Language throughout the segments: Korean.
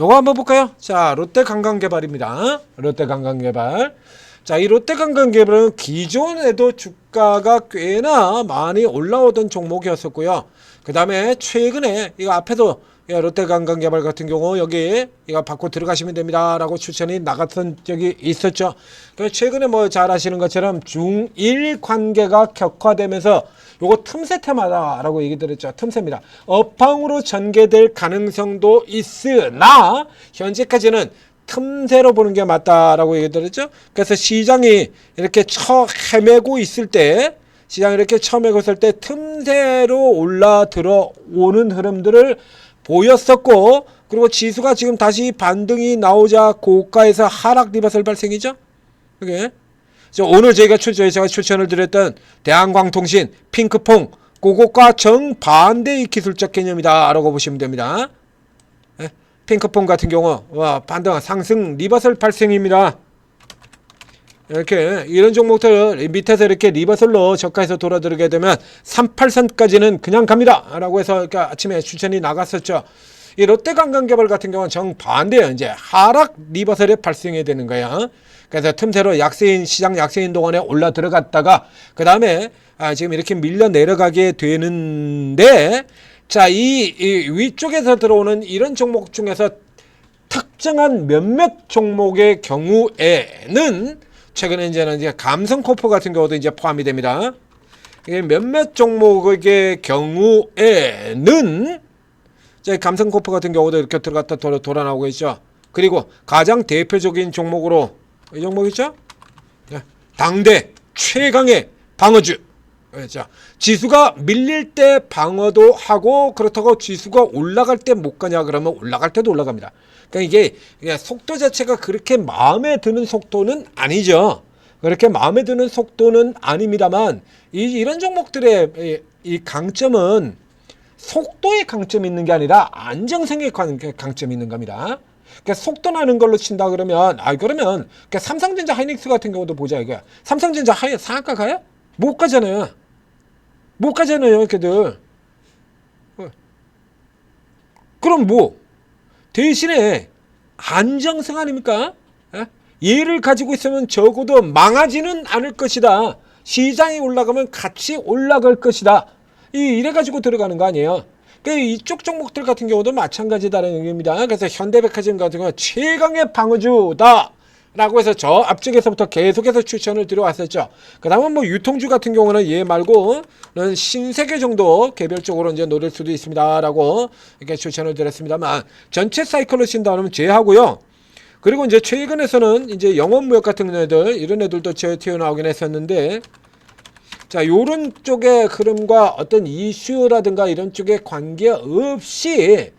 요거 한번 볼까요? 자, 롯데관광개발입니다. 롯데관광개발. 자, 이 롯데관광개발은 기존에도 주가가 꽤나 많이 올라오던 종목이었었고요. 그 다음에 최근에 이거 앞에도 롯데관광개발 같은 경우 여기 이거 받고 들어가시면 됩니다 라고 추천이 나갔던 적이 있었죠. 최근에 뭐 잘 아시는 것처럼 중일 관계가 격화되면서 요거 틈새 테마다 라고 얘기 드렸죠. 틈새입니다. 업황으로 전개될 가능성도 있으나 현재까지는 틈새로 보는 게 맞다라고 얘기 드렸죠. 그래서 시장이 이렇게 헤매고 있을 때 시장이 이렇게 헤매고 있을 때 틈새로 올라 들어오는 흐름들을 보였었고, 그리고 지수가 지금 다시 반등이 나오자 고가에서 하락 리버설 발생이죠. 그게 오늘 제가 추천을 드렸던 대한광통신, 핑크퐁, 그것과 정반대의 기술적 개념이다 라고 보시면 됩니다. 핑크퐁 같은 경우 반등 상승 리버설 발생입니다. 이렇게 이런 종목들 밑에서 이렇게 리버설로 저가에서 돌아들게 되면 38선까지는 그냥 갑니다 라고 해서 그러니까 아침에 추천이 나갔었죠. 이 롯데관광개발 같은 경우는 정반대예요. 이제 하락 리버설이 발생해야 되는 거야. 그래서 틈새로 약세인 시장 약세인 동안에 올라 들어갔다가 그 다음에 지금 이렇게 밀려 내려가게 되는데, 자, 이 위쪽에서 들어오는 이런 종목 중에서 특정한 몇몇 종목의 경우에는 최근에 이제 감성코프 같은 경우도 이제 포함이 됩니다. 몇몇 종목의 경우에는 감성코프 같은 경우도 이렇게 들어갔다 돌아 나오고 있죠. 그리고 가장 대표적인 종목으로 이 종목 있죠? 당대 최강의 방어주. 그렇죠. 지수가 밀릴 때 방어도 하고, 그렇다고 지수가 올라갈 때 못 가냐 그러면 올라갈 때도 올라갑니다. 그러니까 이게 속도 자체가 그렇게 마음에 드는 속도는 아니죠. 그렇게 마음에 드는 속도는 아닙니다만 이런 종목들의 이 강점은 속도의 강점이 있는 게 아니라 안정성의 강점이 있는 겁니다. 그러니까 속도 나는 걸로 친다 그러면 그러면 그러니까 삼성전자 하이닉스 같은 경우도 보자 이거야. 삼성전자 상한가 가요? 못 가잖아요. 못 가잖아요, 걔들. 그럼 뭐 대신에 안정성 아닙니까? 얘를 가지고 있으면 적어도 망하지는 않을 것이다. 시장이 올라가면 같이 올라갈 것이다. 이래 가지고 들어가는 거 아니에요. 그러니까 이쪽 종목들 같은 경우도 마찬가지다라는 의미입니다. 그래서 현대백화점 같은 경우는 최강의 방어주다 라고 해서 저 앞쪽에서부터 계속해서 추천을 드려왔었죠. 그 다음은 뭐 유통주 같은 경우는 얘 말고는 신세계 정도 개별적으로 이제 노릴 수도 있습니다 라고 이렇게 추천을 드렸습니다만, 전체 사이클로 친다면 제하고요. 그리고 이제 최근에서는 이제 영업무역 같은 애들, 이런 애들도 튀어나오긴 했었는데, 자, 요런 쪽의 흐름과 어떤 이슈라든가 이런 쪽에 관계없이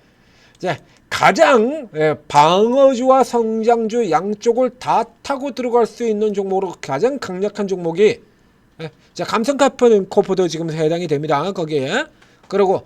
이제 가장 방어주와 성장주 양쪽을 다 타고 들어갈 수 있는 종목으로 가장 강력한 종목이 자, 감성코프도 지금 해당이 됩니다. 거기에. 그리고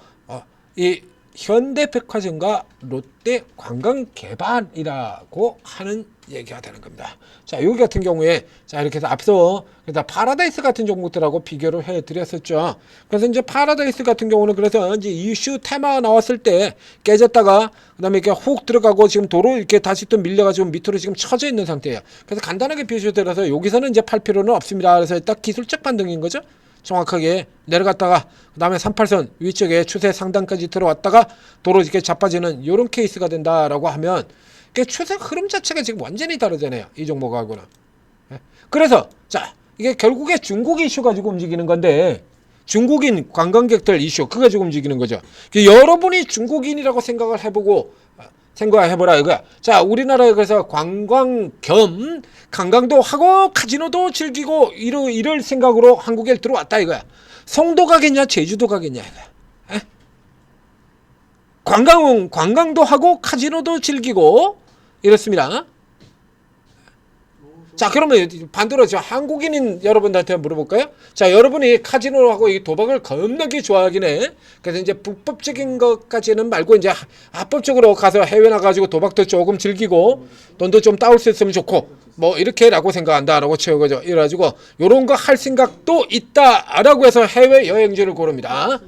이 현대백화점과 롯데관광개발이라고 하는 얘기가 되는 겁니다. 자, 여기 같은 경우에 자, 이렇게 해서 앞서 파라다이스 같은 종목들하고 비교를 해 드렸었죠. 그래서 이제 파라다이스 같은 경우는 그래서 이제 이슈 테마 나왔을 때 깨졌다가 그다음에 이렇게 훅 들어가고 지금 도로 이렇게 다시 또 밀려가지고 밑으로 지금 쳐져 있는 상태예요. 그래서 간단하게 비교 드려서 여기서는 이제 팔 필요는 없습니다. 그래서 딱 기술적 반등인 거죠. 정확하게 내려갔다가 그 다음에 38선 위쪽에 추세 상단까지 들어왔다가 도로 이렇게 자빠지는 이런 케이스가 된다라고 하면 추세 흐름 자체가 지금 완전히 다르잖아요. 이 종목하고는. 그래서 자, 이게 결국에 중국 이슈 가지고 움직이는 건데, 중국인 관광객들 이슈 그거 가지고 움직이는 거죠. 여러분이 중국인이라고 생각해보라 이거야. 자, 우리나라에 그래서 관광 겸 관광도 하고 카지노도 즐기고 이럴 생각으로 한국에 들어왔다 이거야. 송도 가겠냐 제주도 가겠냐 이거야. 관광도 하고 카지노도 즐기고 이렇습니다. 자, 그러면 반대로 저 한국인인 여러분들한테 물어볼까요? 자, 여러분이 카지노하고 이 도박을 겁나게 좋아하긴 해. 그래서 이제 불법적인 것까지는 말고 이제 합법적으로 가서 해외 나가지고 도박도 조금 즐기고 돈도 좀 따올 수 있으면 좋고 뭐 이렇게라고 생각한다라고 쳐요, 그죠? 이래가지고 요런 거 할 생각도 있다라고 해서 해외 여행지를 고릅니다.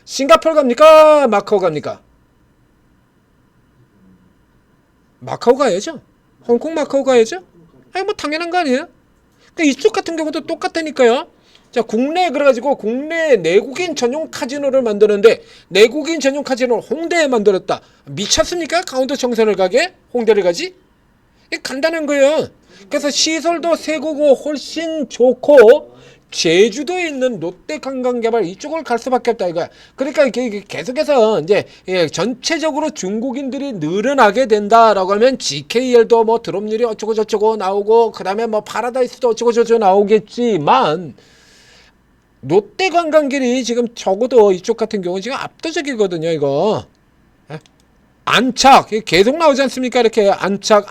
싱가포르 갑니까? 마카오 갑니까? 마카오 가야죠. 홍콩 마카오 가야죠. 아니 뭐 당연한 거 아니에요? 그러니까 이쪽 같은 경우도 똑같다니까요. 자, 국내 그래가지고 국내 내국인 전용 카지노를 만드는데 내국인 전용 카지노를 홍대에 만들었다. 미쳤습니까? 강원도 정선을 가게? 홍대를 가지? 간단한 거예요. 그래서 시설도 세고고 훨씬 좋고 제주도에 있는 롯데관광개발 이쪽을 갈 수밖에 없다 이거야. 그러니까 이게 계속해서 이제 전체적으로 중국인들이 늘어나게 된다라고 하면 GKL도 뭐 드롭률이 어쩌고 저쩌고 나오고 그다음에 뭐 파라다이스도 어쩌고 저쩌고 나오겠지만 롯데관광길이 지금 적어도 이쪽 같은 경우 지금 압도적이거든요. 이거 안착 계속 나오지 않습니까? 이렇게 안착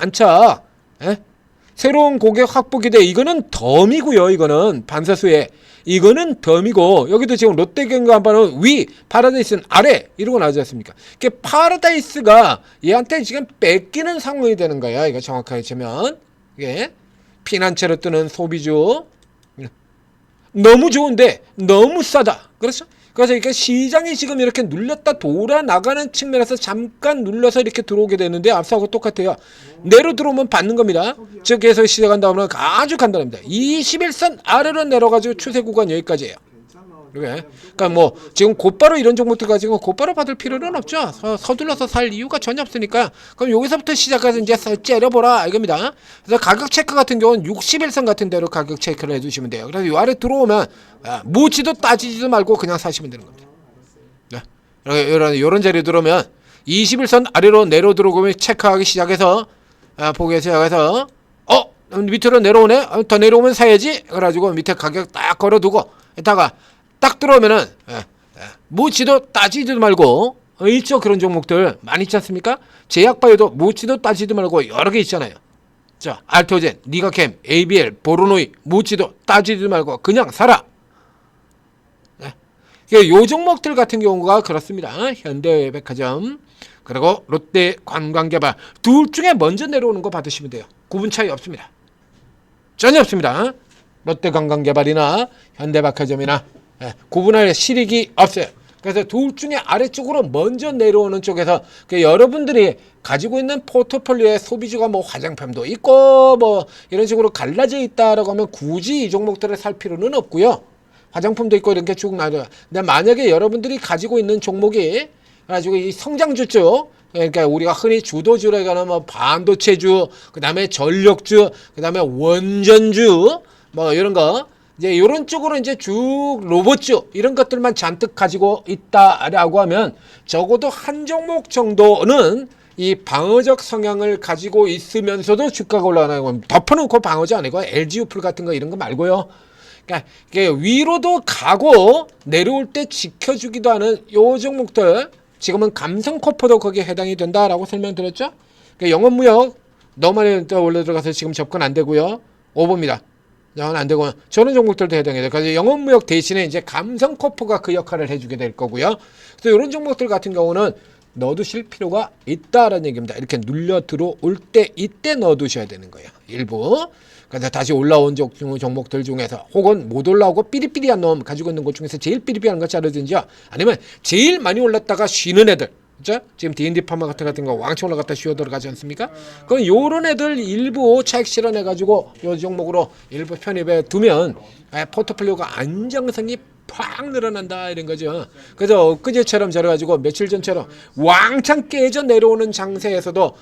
새로운 고객 확보 기대. 이거는 덤이고요. 이거는 반사수에 이거는 덤이고 여기도 지금 롯데관광은 위 파라다이스는 아래 이러고 나오지 않습니까? 파라다이스가 얘한테 지금 뺏기는 상황이 되는 거야. 이거 정확하게 치면 이게 피난처로 뜨는 소비주 너무 좋은데 너무 싸다. 그렇죠? 그래서 이렇게 시장이 지금 이렇게 눌렸다 돌아 나가는 측면에서 잠깐 눌러서 이렇게 들어오게 되는데 앞서하고 똑같아요. 내로 들어오면 받는 겁니다. 즉 계속 시작한 다음에 아주 간단합니다. 21선 아래로 내려가지고 추세 구간 여기까지예요. 그러니까 뭐 지금 곧바로 이런 종목들 가지고 곧바로 받을 필요는 없죠. 서둘러서 살 이유가 전혀 없으니까. 그럼 여기서부터 시작해서 이제 째려보라 이겁니다. 그래서 가격 체크 같은 경우는 61선 같은 데로 가격 체크를 해주시면 돼요. 그래서 이 아래 들어오면 묻지도 따지지도 말고 그냥 사시면 되는 겁니다. 네. 이런 자리 들어오면 21선 아래로 내려 들어오면 체크하기 시작해서 보기 시작해서 밑으로 내려오네. 더 내려오면 사야지. 그래가지고 밑에 가격 딱 걸어두고 이따가 딱 들어오면은 묻지도 따지지도 말고 있죠. 그런 종목들 많이 있지 않습니까? 제약바이오도 묻지도 따지지도 말고 여러 개 있잖아요. 자, 알토젠, 니가캠, ABL, 보로노이 묻지도 따지지도 말고 그냥 사라. 요 종목들 같은 경우가 그렇습니다. 현대백화점 그리고 롯데관광개발 둘 중에 먼저 내려오는 거 받으시면 돼요. 구분 차이 없습니다. 전혀 없습니다. 롯데관광개발이나 현대백화점이나 구분할 실익이 없어요. 그래서 둘 중에 아래쪽으로 먼저 내려오는 쪽에서 여러분들이 가지고 있는 포트폴리오에 소비주가 뭐 화장품도 있고 뭐 이런 식으로 갈라져 있다라고 하면 굳이 이 종목들을 살 필요는 없고요. 화장품도 있고 이렇게 쭉 나와요. 근데 만약에 여러분들이 가지고 있는 종목이 가지고 이 성장주 쪽 그러니까 우리가 흔히 주도주라고 하는 뭐 반도체주, 그다음에 전력주, 그다음에 원전주 뭐 이런 거 이제 이런 쪽으로 이제 쭉 로봇주 이런 것들만 잔뜩 가지고 있다라고 하면 적어도 한 종목 정도는 이 방어적 성향을 가지고 있으면서도 주가가 올라가는 건 덮어놓고 방어지 아니고 LG우플 같은 거 이런 거 말고요. 그러니까 이게 위로도 가고 내려올 때 지켜주기도 하는 요 종목들 지금은 감성코퍼도 거기에 해당이 된다라고 설명드렸죠. 그러니까 영업무역 너무 많이 올려 들어가서 지금 접근 안 되고요. 오버입니다. 안 되고 저런 종목들도 해당이 돼요. 그래서 영업무역 대신에 이제 감성코퍼가 그 역할을 해주게 될 거고요. 그래서 이런 종목들 같은 경우는 넣어두실 필요가 있다라는 얘기입니다. 이렇게 눌려 들어올 때 이때 넣어두셔야 되는 거예요. 일부. 그래서 다시 올라온 종목들 중에서 혹은 못 올라오고 삐리삐리한 놈 가지고 있는 것 중에서 제일 삐리삐리한 거 자르든지요. 아니면 제일 많이 올랐다가 쉬는 애들. 그렇죠? 지금 D&D 파마 같은 거 왕창 올라갔다 쉬어 들어가지 않습니까? 그럼 요런 애들 일부 차익 실현해 가지고 요 종목으로 일부 편입해 두면 포트폴리오가 안정성이 팍 늘어난다 이런 거죠. 그래서 엊그제처럼 저래가지고 며칠 전처럼 왕창 깨져 내려오는 장세에서도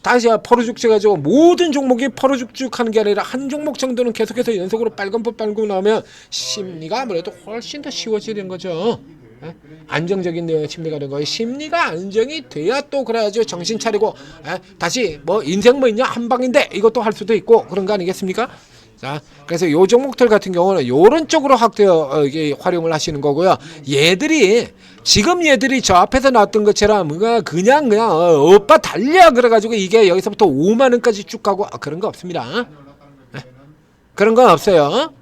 다시 퍼르죽죽 해가지고 모든 종목이 퍼르죽죽 하는 게 아니라 한 종목 정도는 계속해서 연속으로 빨간불 빨고 나오면 심리가 아무래도 훨씬 더 쉬워지는 거죠. 안정적인 심리가 된 거예요. 심리가 안정이 돼야 또 그래야죠. 정신 차리고 다시 뭐 인생 뭐 있냐 한 방인데 이것도 할 수도 있고 그런 거 아니겠습니까? 자, 그래서 요 종목들 같은 경우는 요런 쪽으로 이게 활용을 하시는 거고요. 지금 얘들이 저 앞에서 나왔던 것처럼 그냥 오빠 달려 그래가지고 이게 여기서부터 5만 원까지 쭉 가고 그런 거 없습니다. 그런 건 없어요.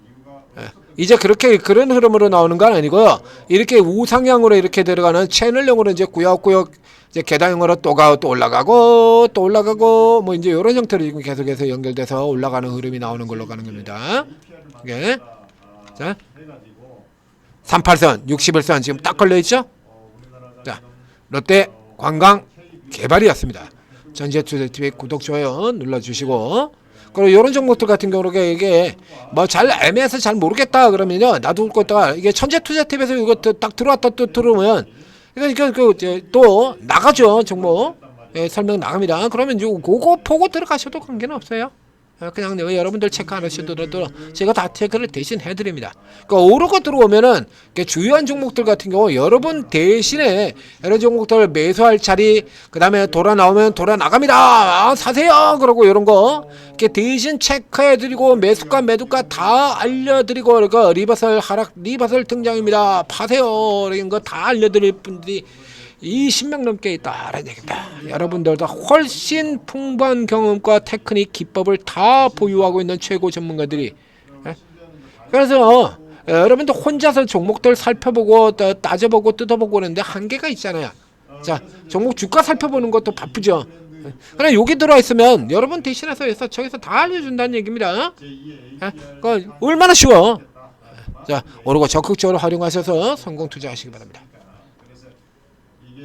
이제 그런 흐름으로 나오는 건 아니고요. 이렇게 우상향으로 이렇게 들어가는 채널형으로 이제 꾸역꾸역 이제 계단형으로 또 올라가고 뭐 이제 이런 형태로 지금 계속해서 연결돼서 올라가는 흐름이 나오는 걸로 가는 겁니다. 이게 자 38선, 61선 지금 딱 걸려 있죠? 자 롯데 관광 개발이었습니다. 전재투자TV 구독 좋아요 눌러주시고, 그리고 이런 종목들 같은 경우는 이게 뭐 잘 애매해서 잘 모르겠다 그러면요, 놔둘 거다. 이게 천재투자TV에서 이거 딱 들어왔다 또 들어오면 이거 또 나가죠 종목. 예, 설명 나갑니다. 그러면 그거 보고 들어가셔도 관계는 없어요. 그냥 여러분들 체크 안 하셔도 제가 다 체크를 대신 해드립니다. 그러니까 오르고 들어오면은 주요한 종목들 같은 경우 여러분 대신에 이런 종목들 매수할 자리, 그 다음에 돌아 나오면 돌아 나갑니다. 사세요. 그러고 이런 거 이렇게 대신 체크해드리고 매수가 매도가 다 알려드리고, 그러니까 리버설 하락, 리버설 등장입니다. 파세요. 이런 거 다 알려드릴 분들이 20명 넘게 있다라는 얘기입니다. 여러분들도 훨씬 풍부한 경험과 테크닉, 기법을 다 보유하고 있는 최고 전문가들이. 그래서 여러분들 혼자서 종목들 살펴보고 따져보고 뜯어보고 그러는데 한계가 있잖아요. 자, 종목 주가 살펴보는 것도 바쁘죠. 그냥 여기 들어와 있으면 여러분 대신해서 저기서 다 알려준다는 얘기입니다. 그러니까 얼마나 쉬워. 자, 오르고 적극적으로 활용하셔서 성공 투자하시기 바랍니다. 이게